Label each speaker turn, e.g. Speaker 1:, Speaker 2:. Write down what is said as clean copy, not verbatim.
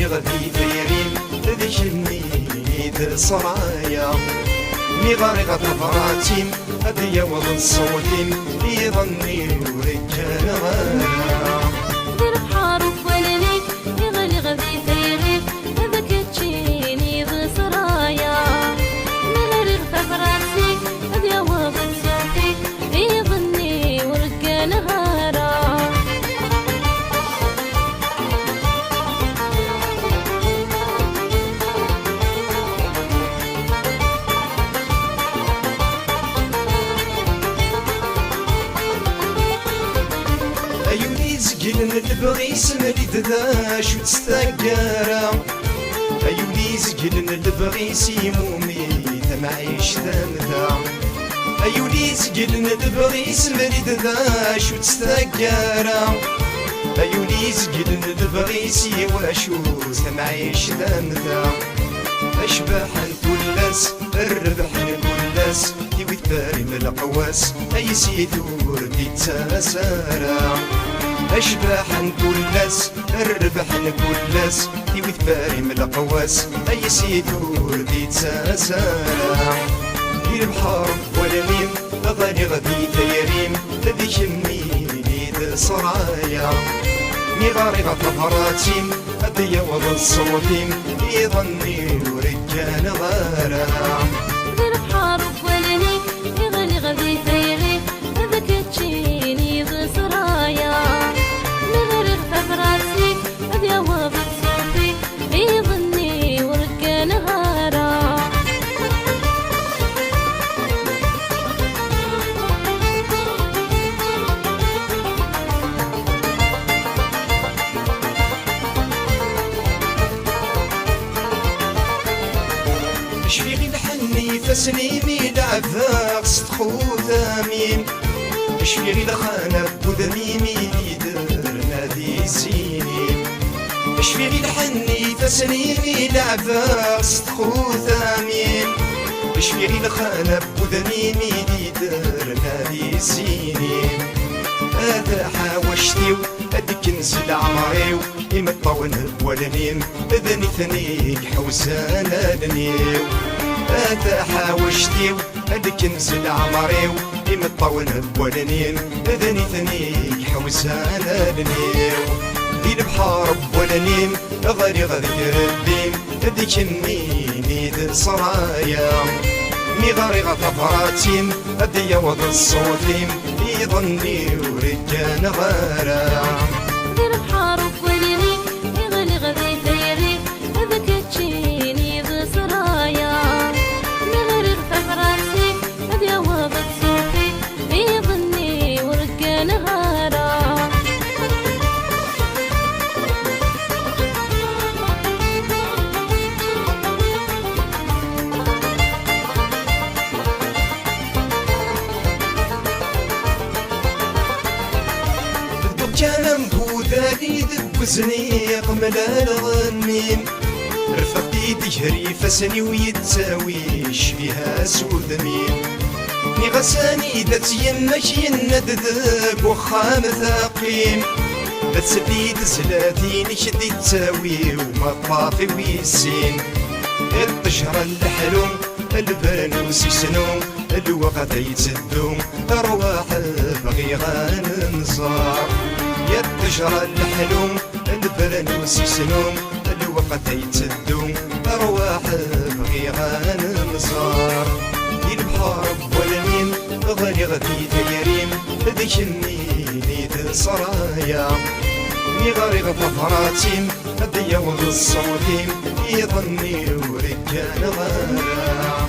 Speaker 1: غني غدي ثيرين ذيك النيد صرايا مي غاري غطفراتين هدي وضن صوتين يظني ورجال غايا
Speaker 2: دير بحار وفواليك يغلي غدي ثيرين هذاك تشيني بصرايا مي غاري غطفراتين هدي وضن صوتين يظني ورجال غايا
Speaker 1: أيوني زقلن البغيس مريد ذاش وتستقارا أيوني زقلن البغيس يمومي تمعيش ذا أيوني زقلن البغيس مريد ذاش وتستقارا أيوني زقلن البغيس يواشو تمعيش ذا أشباح الكلاس الربح الكلاس تيوي تباري من القواس أي سيدور دي تسارا أشباح الكلاس الربح الكلاس تيوي تباري من القواس أي سيدور دي تسارا دير بحار ولا ميم غادي غادي تياريم ذيك النيد صرايا مي غاري غطفراتين هدي وضن صوتين يظني ورجال غارا
Speaker 2: دير بحار وفواليك يغلي غدي ثيرين هذاك تشيني بصرايا مي غاري غطفراتين هدي وضن صوتين يظني ورجال غايا
Speaker 1: شفيغي الحني فسنيمي لعفاق صدخو ثامين شفيغي الخانة بودميمي ليدر نادي سينين شفيغي الحني فسنيمي لعفاق صدخو ثامين شفيغي الخانة بودميمي ليدر نادي سينين هذا حاوشتيو هديك نزل عمريو إما طاون ولنيم إذني ثنيك حوسانا لنيو هذا حاوشتيو هديك نزل عمريو إما طاون ولنيم إذني ثنيك حوسانا لنيو دي البحار ولنيم غادي غادي الدين هديك النيد صرايا مي غاري غطفراتين هدي وضن الصوتين يظني ورجال غارا
Speaker 2: دير بحار وفواليك يغلي غدي ثيرين هذاك تشيني بصرايا مي غاري غطفراتين هدي وضن صوتين يظني ورجال غايا
Speaker 1: كان مبوداني دبزني قمل الغنين رفقتي تجري فسني ويتساويش فيها سودمين ني غساني دات يمك يندذب وخام ثاقين بتسبي تزلاتين شدي تساوي وما طافي ويسين الطجرة الحلوم البانوس يسنوم الوقت يتسدوم أرواح بغي غننصار يا الطجرة الحلوم البانوس يسنوم الوقت يتسدوم أرواح بغي غننصار دي البحار والمين غادي غادي تياريم ذيك النيد صرايا مي غاري غطفراتين هدي وضن الصوتين يظني ورجال غايا